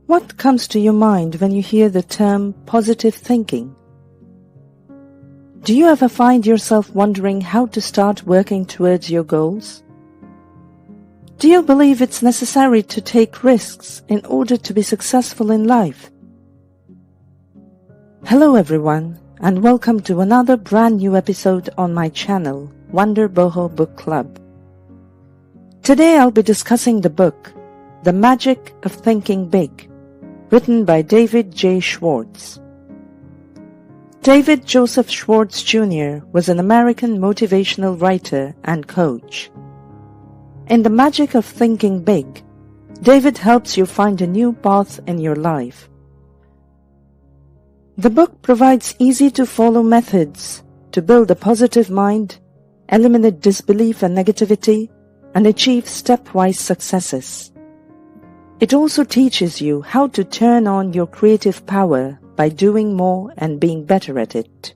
What comes to your mind when you hear the term positive thinking? Do you ever find yourself wondering how to start working towards your goals? Do you believe it's necessary to take risks in order to be successful in life? Hello everyone, and welcome to another brand new episode on my channel, Wonder Boho Book Club. Today I'll be discussing the book, The Magic of Thinking Big, written by David J. Schwartz. David Joseph Schwartz Jr. was an American motivational writer and coach. In The Magic of Thinking Big, David helps you find a new path in your life. The book provides easy-to-follow methods to build a positive mind, eliminate disbelief and negativity, and achieve stepwise successes. It also teaches you how to turn on your creative power by doing more and being better at it.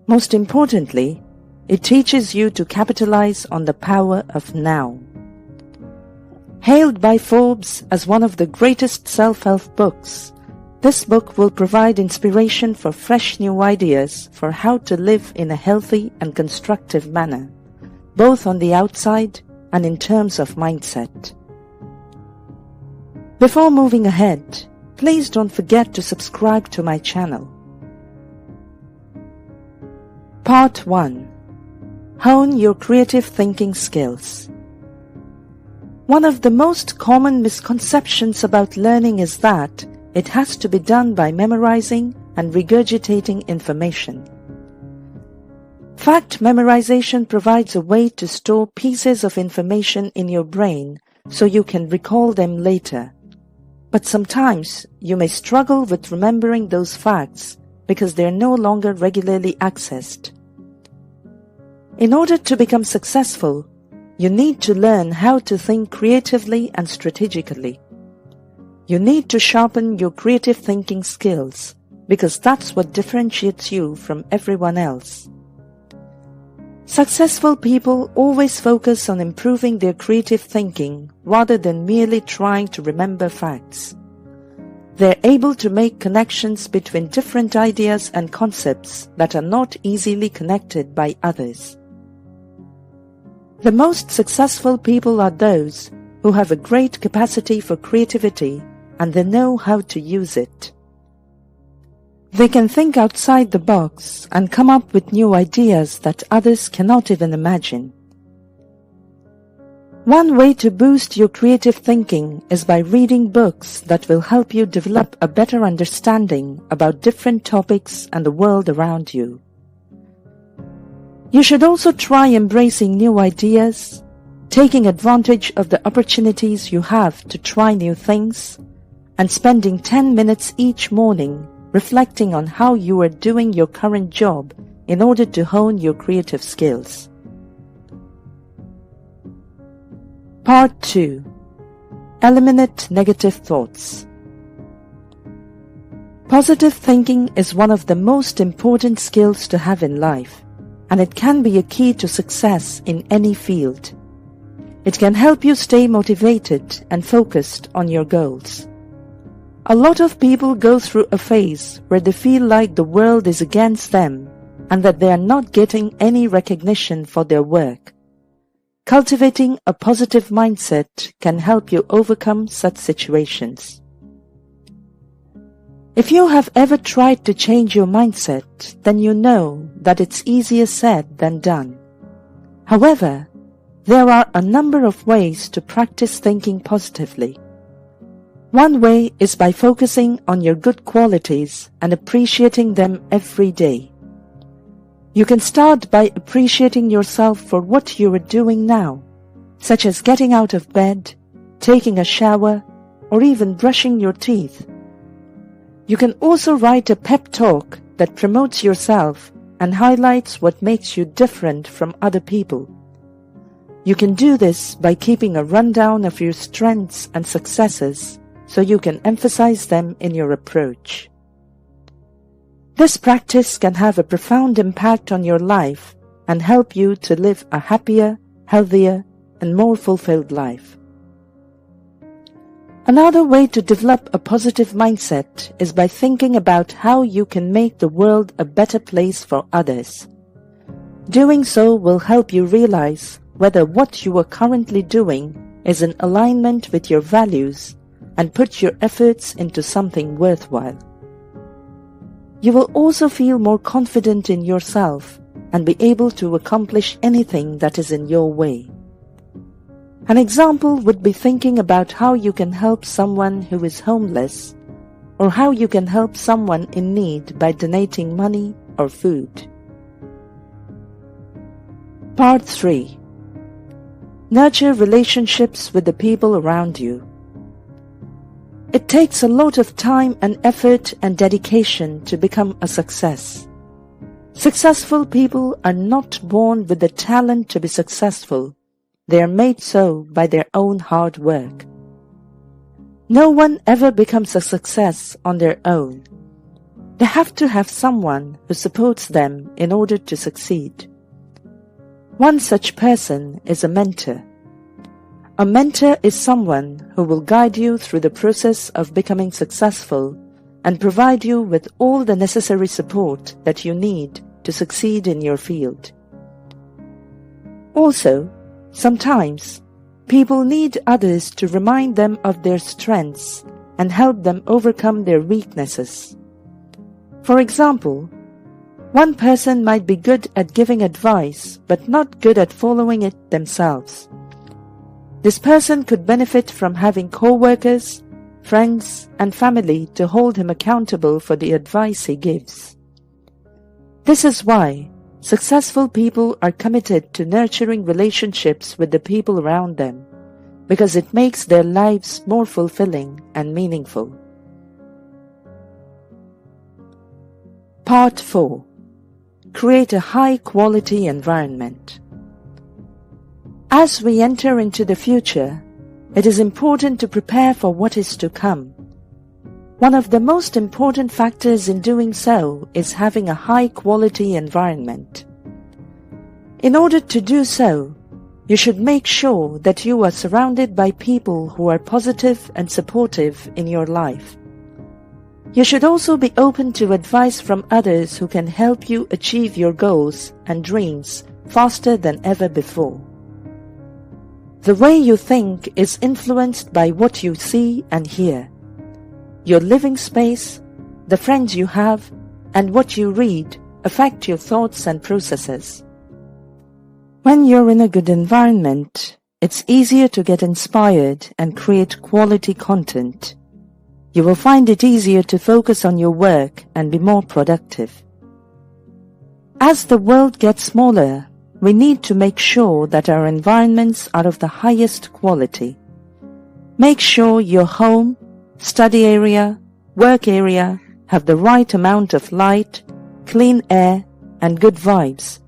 Most importantly, it teaches you to capitalize on the power of now. Hailed by Forbes as one of the greatest self-help books, this book will provide inspiration for fresh new ideas for how to live in a healthy and constructive manner, both on the outside and in terms of mindset. Before moving ahead, please don't forget to subscribe to my channel. Part 1. Hone your creative thinking skills. One of the most common misconceptions about learning is that it has to be done by memorizing and regurgitating information. Fact memorization provides a way to store pieces of information in your brain so you can recall them later. But sometimes you may struggle with remembering those facts because they are no longer regularly accessed. In order to become successful, you need to learn how to think creatively and strategically. You need to sharpen your creative thinking skills because that's what differentiates you from everyone else. Successful people always focus on improving their creative thinking rather than merely trying to remember facts. They're able to make connections between different ideas and concepts that are not easily connected by others. The most successful people are those who have a great capacity for creativity and they know how to use it. They can think outside the box and come up with new ideas that others cannot even imagine. One way to boost your creative thinking is by reading books that will help you develop a better understanding about different topics and the world around you. You should also try embracing new ideas, taking advantage of the opportunities you have to try new things, and spending 10 minutes each morning reflecting on how you are doing your current job in order to hone your creative skills. Part 2. Eliminate negative thoughts. Positive thinking is one of the most important skills to have in life, and it can be a key to success in any field. It can help you stay motivated and focused on your goals. A lot of people go through a phase where they feel like the world is against them and that they are not getting any recognition for their work. Cultivating a positive mindset can help you overcome such situations. If you have ever tried to change your mindset, then you know that it's easier said than done. However, there are a number of ways to practice thinking positively. One way is by focusing on your good qualities and appreciating them every day. You can start by appreciating yourself for what you are doing now, such as getting out of bed, taking a shower, or even brushing your teeth. You can also write a pep talk that promotes yourself and highlights what makes you different from other people. You can do this by keeping a rundown of your strengths and successes so you can emphasize them in your approach. This practice can have a profound impact on your life and help you to live a happier, healthier, and more fulfilled life. Another way to develop a positive mindset is by thinking about how you can make the world a better place for others. Doing so will help you realize whether what you are currently doing is in alignment with your values and put your efforts into something worthwhile. You will also feel more confident in yourself and be able to accomplish anything that is in your way. An example would be thinking about how you can help someone who is homeless, or how you can help someone in need by donating money or food. Part 3. Nurture relationships with the people around you. It takes a lot of time and effort and dedication to become a success. Successful people are not born with the talent to be successful. They are made so by their own hard work. No one ever becomes a success on their own. They have to have someone who supports them in order to succeed. One such person is a mentor. A mentor is someone who will guide you through the process of becoming successful and provide you with all the necessary support that you need to succeed in your field. Also, sometimes, people need others to remind them of their strengths and help them overcome their weaknesses. For example, one person might be good at giving advice but not good at following it themselves. This person could benefit from having co-workers, friends, and family to hold him accountable for the advice he gives. This is why successful people are committed to nurturing relationships with the people around them, because it makes their lives more fulfilling and meaningful. Part 4. Create a high-quality environment. As we enter into the future, it is important to prepare for what is to come. One of the most important factors in doing so is having a high-quality environment. In order to do so, you should make sure that you are surrounded by people who are positive and supportive in your life. You should also be open to advice from others who can help you achieve your goals and dreams faster than ever before. The way you think is influenced by what you see and hear. Your living space, the friends you have, and what you read affect your thoughts and processes. When you're in a good environment, it's easier to get inspired and create quality content. You will find it easier to focus on your work and be more productive. As the world gets smaller, we need to make sure that our environments are of the highest quality. Make sure your home, study area, work area have the right amount of light, clean air, and good vibes,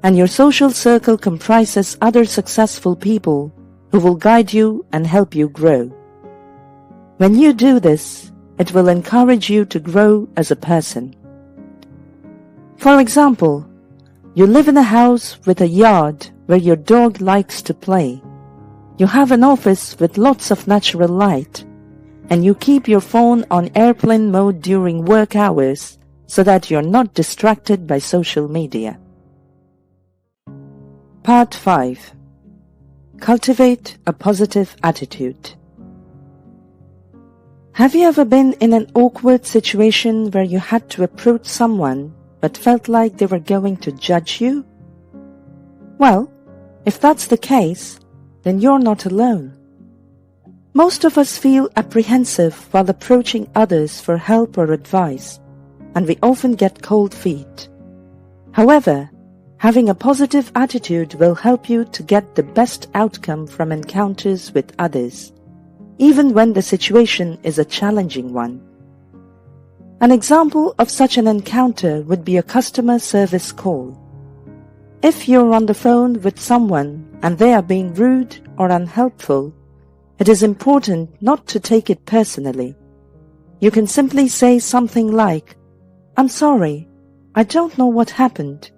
and your social circle comprises other successful people who will guide you and help you grow. When you do this, it will encourage you to grow as a person. For example, you live in a house with a yard where your dog likes to play. You have an office with lots of natural light, and you keep your phone on airplane mode during work hours so that you're not distracted by social media. Part 5. Cultivate a positive attitude. Have you ever been in an awkward situation where you had to approach someone but felt like they were going to judge you? Well, if that's the case, then you're not alone. Most of us feel apprehensive while approaching others for help or advice, and we often get cold feet. However, having a positive attitude will help you to get the best outcome from encounters with others, even when the situation is a challenging one. An example of such an encounter would be a customer service call. If you're on the phone with someone and they are being rude or unhelpful, it is important not to take it personally. You can simply say something like, "I'm sorry, I don't know what happened,"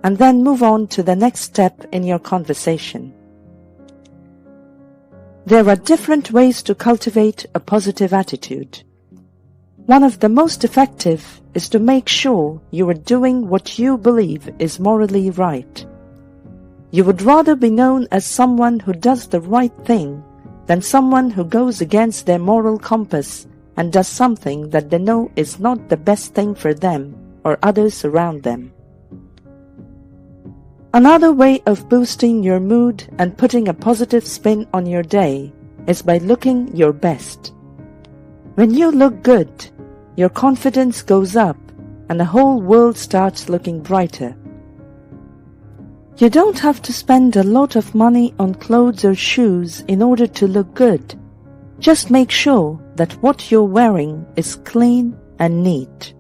and then move on to the next step in your conversation. There are different ways to cultivate a positive attitude. One of the most effective is to make sure you are doing what you believe is morally right. You would rather be known as someone who does the right thing than someone who goes against their moral compass and does something that they know is not the best thing for them or others around them. Another way of boosting your mood and putting a positive spin on your day is by looking your best. When you look good, your confidence goes up and the whole world starts looking brighter. You don't have to spend a lot of money on clothes or shoes in order to look good. Just make sure that what you're wearing is clean and neat.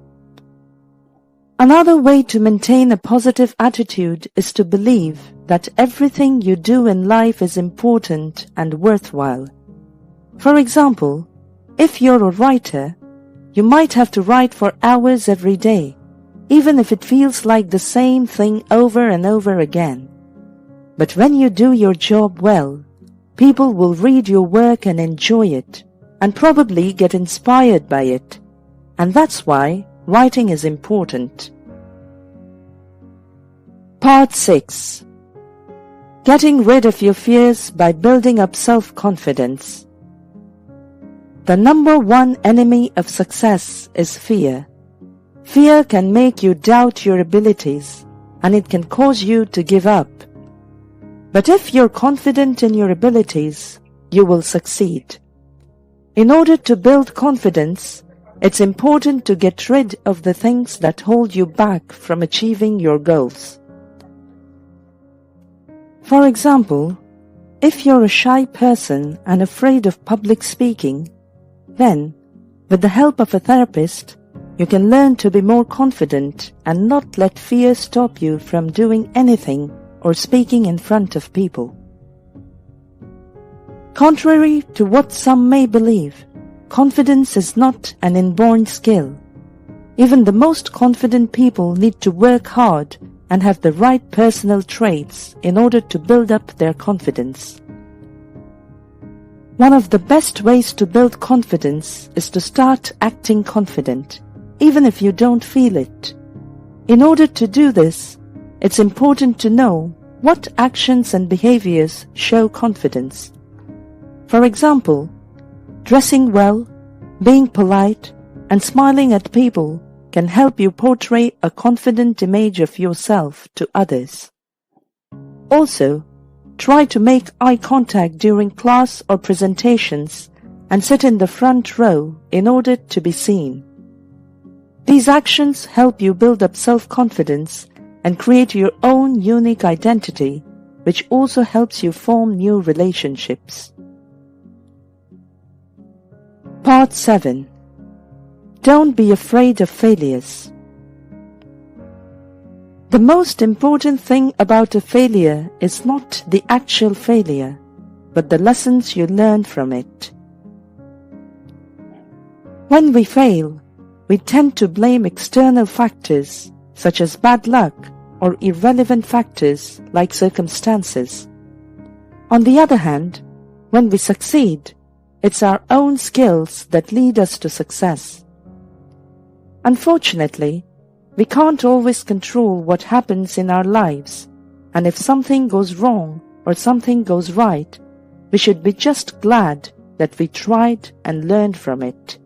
Another way to maintain a positive attitude is to believe that everything you do in life is important and worthwhile. For example, if you're a writer, you might have to write for hours every day, even if it feels like the same thing over and over again. But when you do your job well, people will read your work and enjoy it, and probably get inspired by it. And that's why writing is important. Part 6. Getting rid of your fears by building up self-confidence. The number one enemy of success is fear. Fear can make you doubt your abilities, and it can cause you to give up. But if you're confident in your abilities, you will succeed. In order to build confidence, it's important to get rid of the things that hold you back from achieving your goals. For example, if you're a shy person and afraid of public speaking, then, with the help of a therapist, you can learn to be more confident and not let fear stop you from doing anything or speaking in front of people. Contrary to what some may believe, confidence is not an inborn skill. Even the most confident people need to work hard and have the right personal traits in order to build up their confidence. One of the best ways to build confidence is to start acting confident, even if you don't feel it. In order to do this, it's important to know what actions and behaviors show confidence. For example, dressing well, being polite, and smiling at people can help you portray a confident image of yourself to others. Also, try to make eye contact during class or presentations and sit in the front row in order to be seen. These actions help you build up self-confidence and create your own unique identity, which also helps you form new relationships. Part 7. Don't be afraid of failures. The most important thing about a failure is not the actual failure, but the lessons you learn from it. When we fail, we tend to blame external factors such as bad luck or irrelevant factors like circumstances. On the other hand, when we succeed, it's our own skills that lead us to success. Unfortunately, we can't always control what happens in our lives, and if something goes wrong or something goes right, we should be just glad that we tried and learned from it.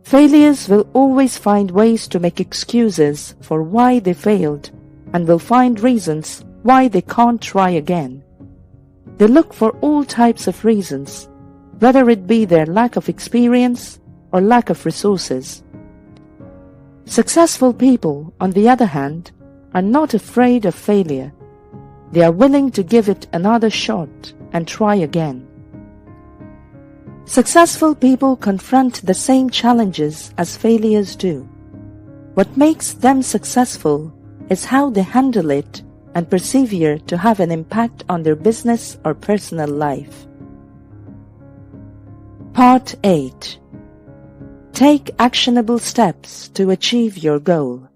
Failures will always find ways to make excuses for why they failed and will find reasons why they can't try again. They look for all types of reasons, whether it be their lack of experience or lack of resources. Successful people, on the other hand, are not afraid of failure. They are willing to give it another shot and try again. Successful people confront the same challenges as failures do. What makes them successful is how they handle it and persevere to have an impact on their business or personal life. Part 8. Take actionable steps to achieve your goal.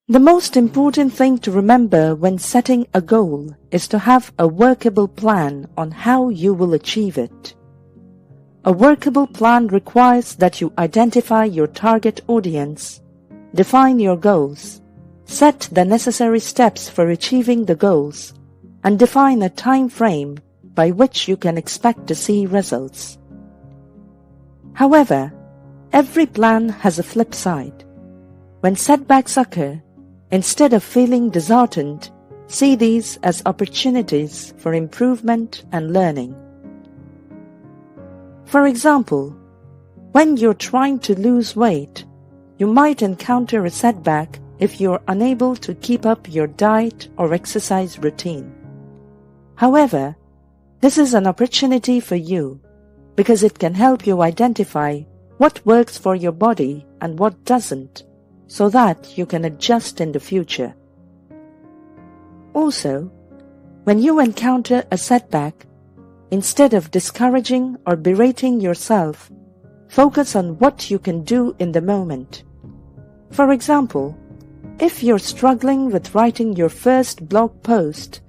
The most important thing to remember when setting a goal is to have a workable plan on how you will achieve it. A workable plan requires that you identify your target audience, define your goals, set the necessary steps for achieving the goals, and define a time frame by which you can expect to see results. However, every plan has a flip side. When setbacks occur, instead of feeling disheartened, see these as opportunities for improvement and learning. For example, when you're trying to lose weight, you might encounter a setback if you're unable to keep up your diet or exercise routine. However, this is an opportunity for you because it can help you identify what works for your body and what doesn't, so that you can adjust in the future. Also, when you encounter a setback, instead of discouraging or berating yourself, focus on what you can do in the moment. For example, if you're struggling with writing your first blog post,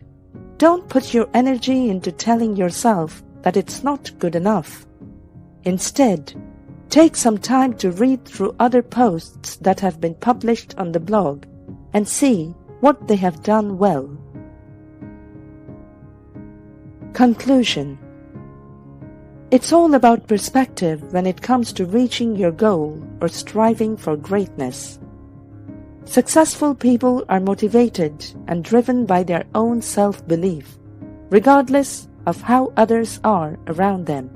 don't put your energy into telling yourself that it's not good enough. Instead, take some time to read through other posts that have been published on the blog and see what they have done well. Conclusion. It's all about perspective when it comes to reaching your goal or striving for greatness. Successful people are motivated and driven by their own self-belief, regardless of how others are around them.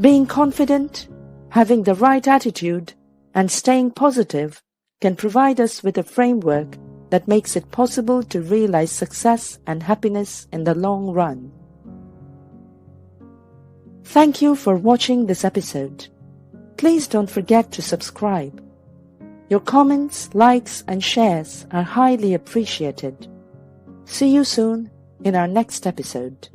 Being confident, having the right attitude, and staying positive can provide us with a framework that makes it possible to realize success and happiness in the long run. Thank you for watching this episode. Please don't forget to subscribe. Your comments, likes, and shares are highly appreciated. See you soon in our next episode.